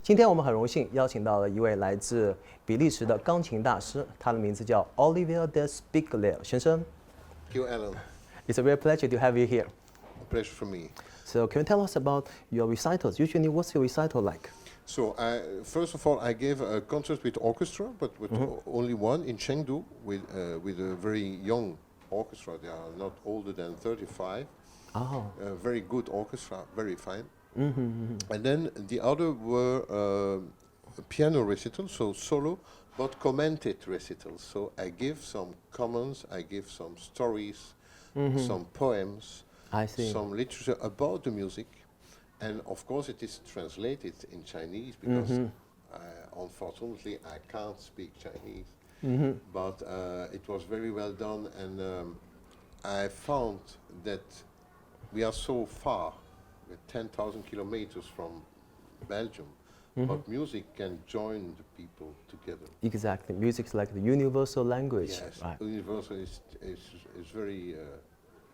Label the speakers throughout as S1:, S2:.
S1: 今天我们很荣幸邀请到了一位来自比利时的钢琴大师，他的名字叫 Olivier de Spiegeleir 先生。
S2: Thank you, Alan.
S1: It's a real pleasure to have you here.
S2: A pleasure for me.
S1: So can you tell us about your recitals? Usually, what's your recital like?
S2: So, first of all, I gave a concert with orchestra, but with only one in Chengdu with a very young orchestra. They are not older than 35.
S1: Oh.
S2: Very good orchestra, very fine. And then the other were piano recitals, so solo, but commented recitals. So I give some comments, I give some stories, some poems,
S1: I see.
S2: some literature about the music. And of course it is translated in Chinese because unfortunately I can't speak Chinese. But it was very well done, and I found that we are so far, we're 10,000 kilometers from Belgium, but music can join the people together.
S1: Exactly. Music's like the universal language.
S2: Yes,
S1: Right.
S2: universal is very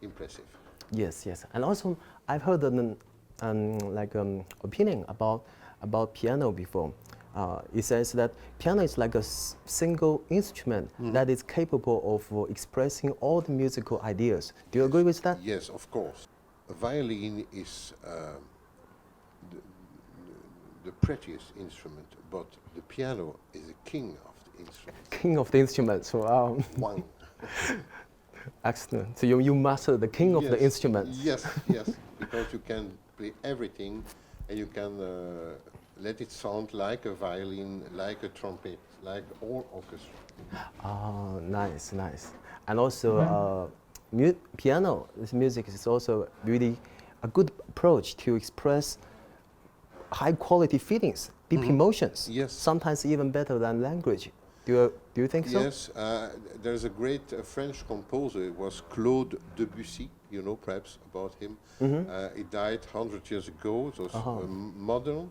S2: impressive.
S1: Yes, yes. And also, I've heard an opinion about piano before. It says that piano is like a single instrument that is capable of expressing all the musical ideas. Do you agree with that?
S2: Yes, of course. A violin is the prettiest instrument, but the piano is the king of the instruments.
S1: King of the instruments. Wow.
S2: One.
S1: Excellent. So you master the king of the instruments.
S2: Yes, yes, because you can play everything, and you can let it sound like a violin, like a trumpet, like all orchestra.
S1: Oh, nice, nice. And also, piano, this music is also really a good approach to express high quality feelings, deep emotions.
S2: Yes.
S1: Sometimes even better than language. Do you think so?
S2: Yes, there's a great French composer. It was Claude Debussy. You know perhaps about him. He died 100 years ago. It was modern,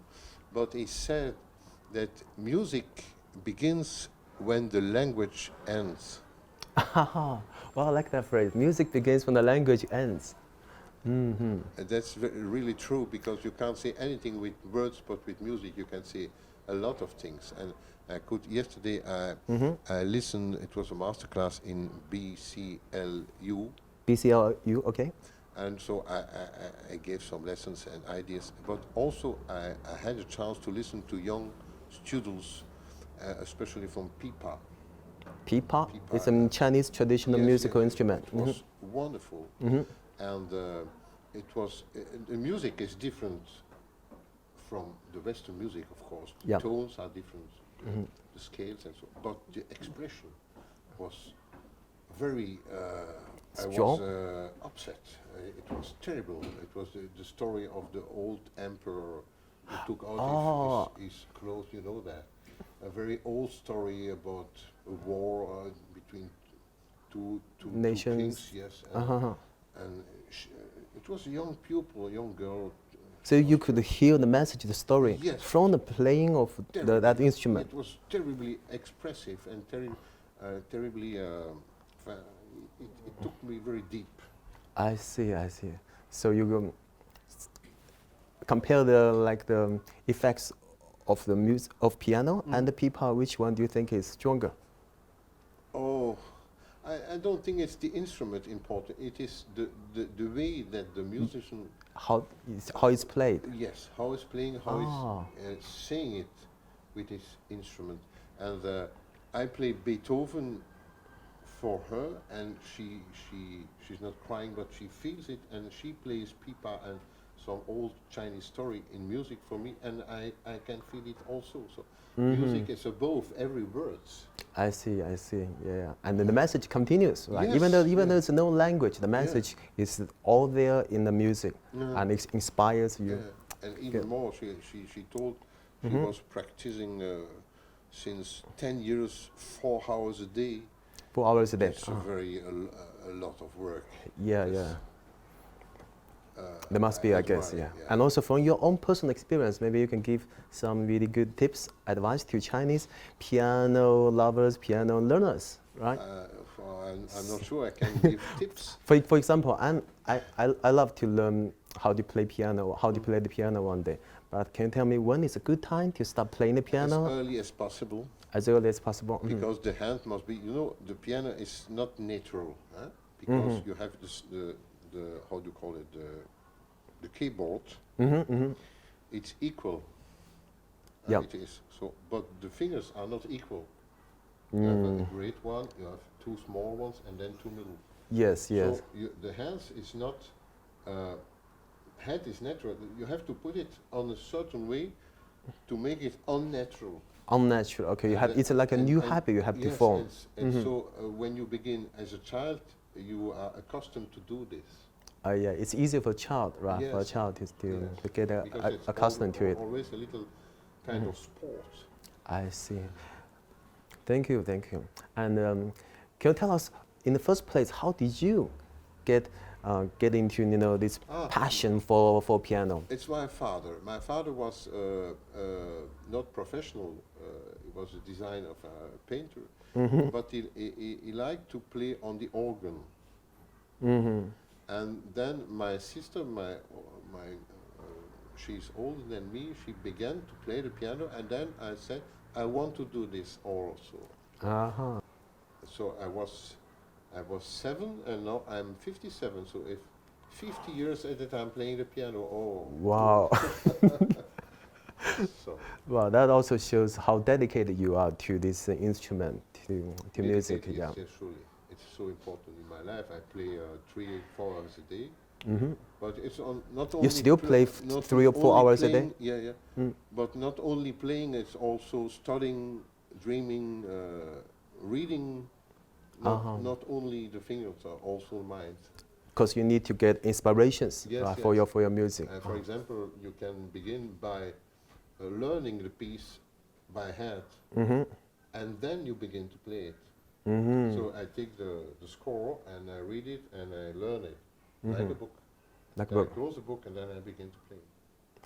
S2: but he said that music begins when the language ends.
S1: Well, I like that phrase. Music begins when the language ends.
S2: And that's really true, because you can't say anything with words, but with music you can say a lot of things. And yesterday I listened, it was a masterclass in BCLU.
S1: BCLU, okay.
S2: And so I gave some lessons and ideas, but also I had a chance to listen to young students, especially from pipa.
S1: Pipa? It's a Chinese traditional musical instrument.
S2: It was wonderful. And it was, the music is different from the Western music, of course. The tones are different, the scales and so on. But the expression was very, I was upset. It was terrible. It was the story of the old emperor who took out his clothes, you know that. A very old story about a war between two
S1: nations.
S2: Kings, yes. And it was a young pupil, a young girl.
S1: So you could hear the message, the story, from the playing of that instrument.
S2: It was terribly expressive and terribly, it took me very deep.
S1: I see, I see. So you compare the effects of the music of piano and the pipa. Which one do you think is stronger?
S2: Oh, I don't think it's the instrument important. It is the way that the musician
S1: how it's played.
S2: Yes, how it's playing, how it's saying it with his instrument. And I play Beethoven for her, and she's not crying, but she feels it, and she plays pipa and some old Chinese story in music for me, and I can feel it also. So music is above every word.
S1: I see, yeah. And then the message continues, right?
S2: Yes,
S1: even though there's no language, the message is all there in the music, and it inspires you.
S2: Yeah. And even more, she told she was practicing since 10 years, 4 hours a day.
S1: 4 hours a day.
S2: It's a lot of work.
S1: Yeah. There must be, I guess, yeah. And also from your own personal experience, maybe you can give some really good tips, advice to Chinese piano lovers, piano learners, right?
S2: I'm not sure I can give tips.
S1: For example, I love to learn how to play piano, how to play the piano one day. But can you tell me when is a good time to start playing the piano?
S2: As early as possible.
S1: As early as possible.
S2: Because the hand must be, the piano is not natural, because you have this, the how do you call it, the keyboard. It's equal.
S1: Yeah.
S2: It is. So, but the fingers are not equal. You have a great one, you have two small ones, and then two middle.
S1: Yes, yes.
S2: So the hands is not, hand is natural. You have to put it on a certain way to make it unnatural.
S1: Unnatural. Okay, you have. It's like a new habit you have to form.
S2: And so when you begin as a child, you are accustomed to do this.
S1: Yeah, it's easier for a child, right?
S2: Yes.
S1: For a child to get
S2: Because
S1: accustomed to it.
S2: Always a little kind of sport.
S1: I see. Thank you, thank you. And can you tell us, in the first place, how did you get into this passion for piano?
S2: It's my father. My father was not professional. He was a designer, a painter, but he liked to play on the organ. And then my sister, she's older than me. She began to play the piano, and then I said, I want to do this also. So I was 7, and now I'm 57. So if 50 years at a time playing the piano,
S1: wow.
S2: So.
S1: Well, that also shows how dedicated you are to this instrument, to music. Yeah.
S2: Yes, surely. It's so important in my life. I play 3-4 hours a day. But it's not only.
S1: You still play 3 or 4 hours a day?
S2: Yeah. But not only playing, it's also studying, dreaming, reading. Not only the fingers, also mind.
S1: Because you need to get inspirations for your music.
S2: For example, you can begin by learning the piece by heart, and then you begin to play it. So I take the score and I read it and I learn it like a book. I close the book and then I begin to play.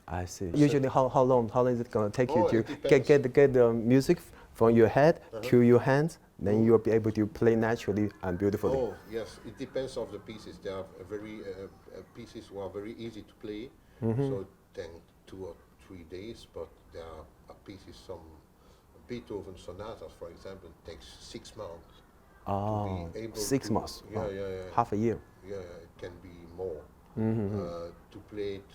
S1: I see. Usually, how long is it going to take you to get the music from your head to your hands? Then you'll be able to play naturally and beautifully.
S2: Oh yes, it depends on the pieces. There are pieces who are very easy to play, so then 2 or 3 days. But there are pieces, some Beethoven sonatas, for example, takes 6 months.
S1: Oh, 6 months.
S2: Yeah.
S1: Half a year.
S2: Yeah, it can be more to play it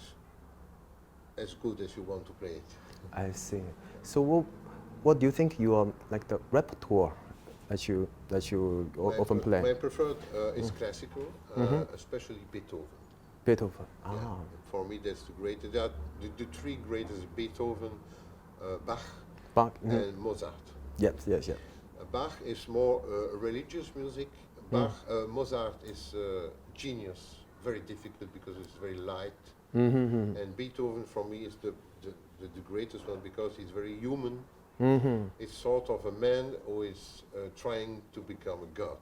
S2: as good as you want to play it.
S1: I see. So what do you think your the repertoire that you often play?
S2: My preferred is classical, especially Beethoven.
S1: Beethoven.
S2: Yeah. For me, that's the greatest. There are the 3 greatest: Beethoven, Bach, and Mozart.
S1: Yes.
S2: Bach is more religious music. Mozart is genius, very difficult because it's very light. And Beethoven for me is the greatest one because he's very human. It's sort of a man who is trying to become a god.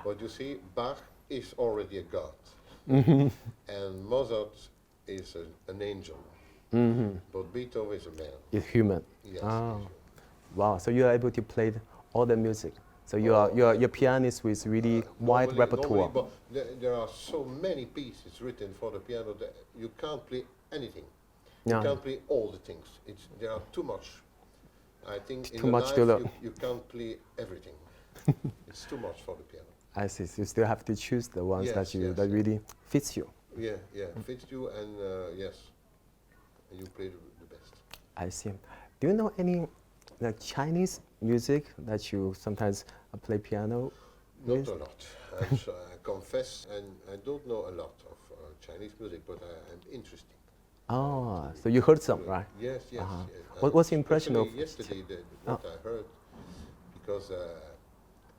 S2: But you see, Bach is already a god. And Mozart is an angel. But Beethoven is a man.
S1: It's human.
S2: Yes.
S1: Wow, so you are able to play all the music. So you're pianist with really wide repertoire.
S2: But there are so many pieces written for the piano that you can't play anything. You can't play all the things. There are too much. I think in life you can't play everything. It's too much for the piano.
S1: I see. So you still have to choose the ones that really fits you.
S2: Yeah, fits you, and and you play the best.
S1: I see. Do you know any Chinese music that you sometimes play piano with?
S2: Not a lot. I confess, and I don't know a lot of Chinese music, but I'm interested.
S1: Oh, so you heard some, right?
S2: Yes.
S1: What's the impression of
S2: yesterday what I heard? Because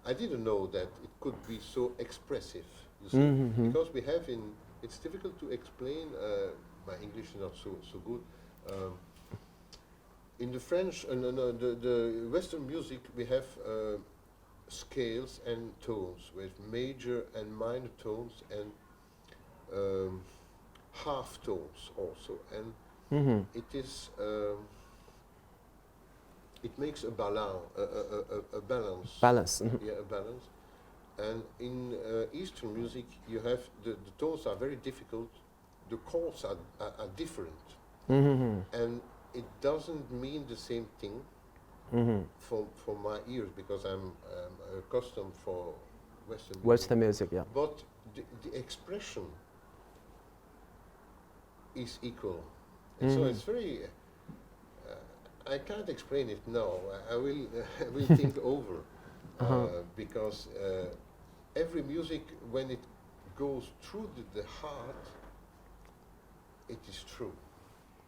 S2: I didn't know that it could be so expressive. You see, because we have it's difficult to explain. My English is not so good. In the French and the Western music, we have scales and tones with major and minor tones and half tones also, and it is it makes a balance.
S1: Balance.
S2: Yeah, a balance. And in Eastern music, you have the tones are very difficult. The chords are different, and it doesn't mean the same thing for my ears, because I'm accustomed for Western music.
S1: Western music, yeah.
S2: But the expression is equal, and so it's very. I can't explain it now. I will think over, because every music, when it goes through the heart, it is true.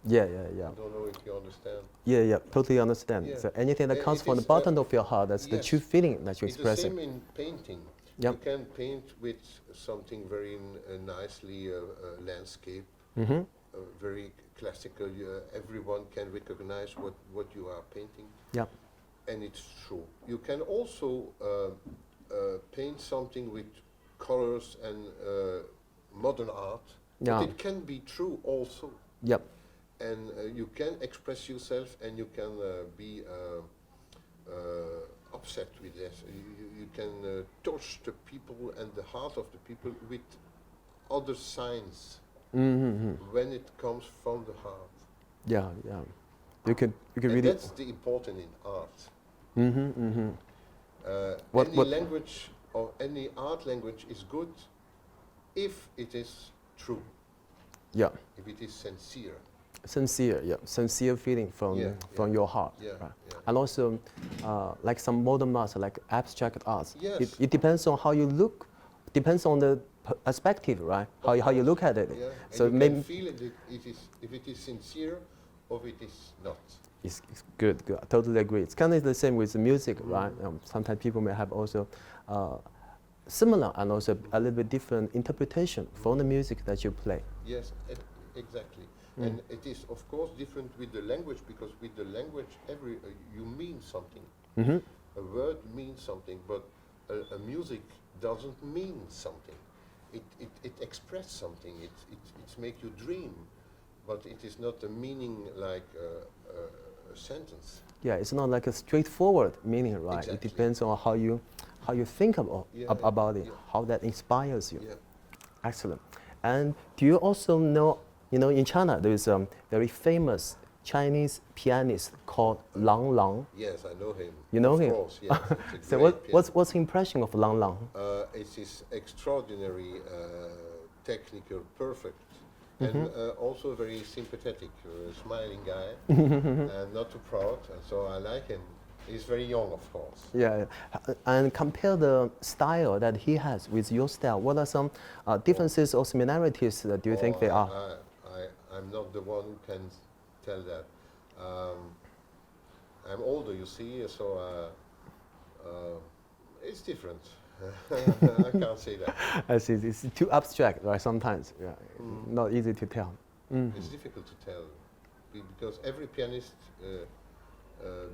S1: Yeah.
S2: I don't know if you understand.
S1: Yeah, totally understand.
S2: Yeah.
S1: So anything that comes from the bottom of your heart, that's the true feeling that you're expressing.
S2: It's the same in painting.
S1: Yep.
S2: You can paint with something very nicely, landscape, very classical. Everyone can recognize what you are painting.
S1: Yep.
S2: And it's true. You can also paint something with colors and modern art.
S1: Yeah.
S2: But it can be true also.
S1: Yep.
S2: And you can express yourself, and you can be upset with this. You can touch the people and the heart of the people with other signs when it comes from the heart.
S1: Yeah. You can
S2: And
S1: really.
S2: that's the important in art. Any language or any art language is good if it is true.
S1: Yeah.
S2: If it is sincere.
S1: Sincere feeling from your heart.
S2: Yeah,
S1: Right.
S2: yeah.
S1: And also, like some modern art, like abstract art.
S2: Yes.
S1: It depends on how you look. Depends on the perspective, right? How you look at it.
S2: Yeah.
S1: So
S2: and you
S1: maybe
S2: can feel it is if it is sincere or if it is not.
S1: it's good. I totally agree. It's kind of the same with the music, right? Sometimes people may have also similar and also a little bit different interpretation from the music that you play.
S2: Yes, exactly. And it is of course different with the language, because with the language you mean something. A word means something, but a music doesn't mean something. It expresses something. It makes you dream, but it is not a meaning like a sentence.
S1: Yeah, it's not like a straightforward meaning, right?
S2: Exactly.
S1: It depends on how you think about it, how that inspires you.
S2: Yeah.
S1: Excellent. And do you also know, in China there is a very famous Chinese pianist called Lang Lang.
S2: Yes, I know him.
S1: You know him?
S2: Of course, yes. It's a
S1: So
S2: great pianist.
S1: what's the impression of Lang Lang?
S2: It's his extraordinary technical perfect, and also very sympathetic, smiling guy, and not too proud, and so I like him. He's very young, of course.
S1: Yeah, and compare the style that he has with your style. What are some differences or similarities that do you think there are?
S2: I'm not the one who can tell that. I'm older, you see, so it's different. I can't say that.
S1: I see. It's too abstract, right? Sometimes, yeah, not easy to tell.
S2: It's difficult to tell, because every pianist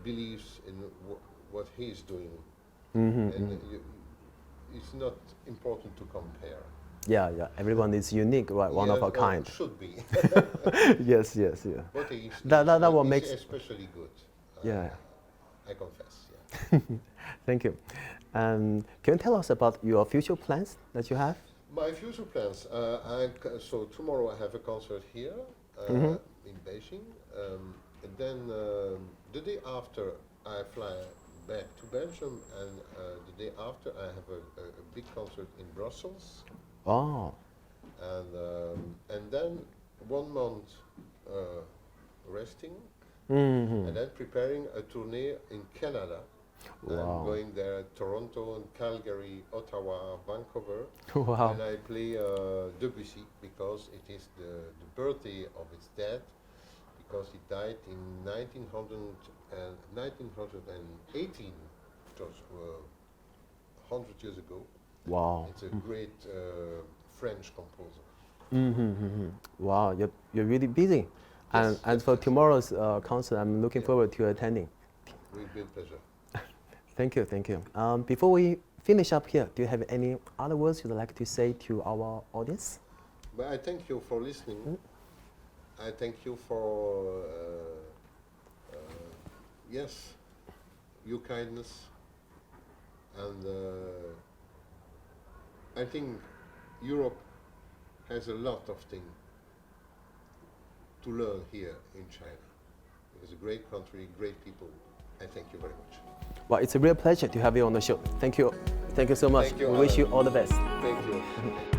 S2: believes in what he is doing, and it's not important to compare.
S1: Yeah. Everyone is unique, right? One of a kind.
S2: Should be.
S1: Yes.
S2: But he is,
S1: That what
S2: he's
S1: makes.
S2: especially good.
S1: Yeah.
S2: I confess. Yeah.
S1: Thank you. Can you tell us about your future plans that you have?
S2: My future plans. So tomorrow I have a concert here in Beijing. And then the day after I fly back to Belgium, and the day after I have a big concert in Brussels.
S1: Oh.
S2: And then 1 month resting, and then preparing a tournée in Canada.
S1: Wow.
S2: I'm going there, Toronto and Calgary, Ottawa, Vancouver.
S1: Wow.
S2: And I play Debussy, because it is the birthday of his dad, because he died in 1918, just 100 years ago.
S1: Wow.
S2: It's a great French composer.
S1: Wow, you're really busy.
S2: Yes,
S1: and for tomorrow's concert, I'm looking forward to attending.
S2: With great pleasure.
S1: Thank you. Before we finish up here, do you have any other words you'd like to say to our audience?
S2: Well, I thank you for listening. I thank you for, yes, your kindness, and I think Europe has a lot of things to learn here in China. It's a great country, great people. I thank you very much.
S1: Well, it's a real pleasure to have you on the show. Thank you. Thank you so much.
S2: Thank you,
S1: we wish you all the best.
S2: Thank you.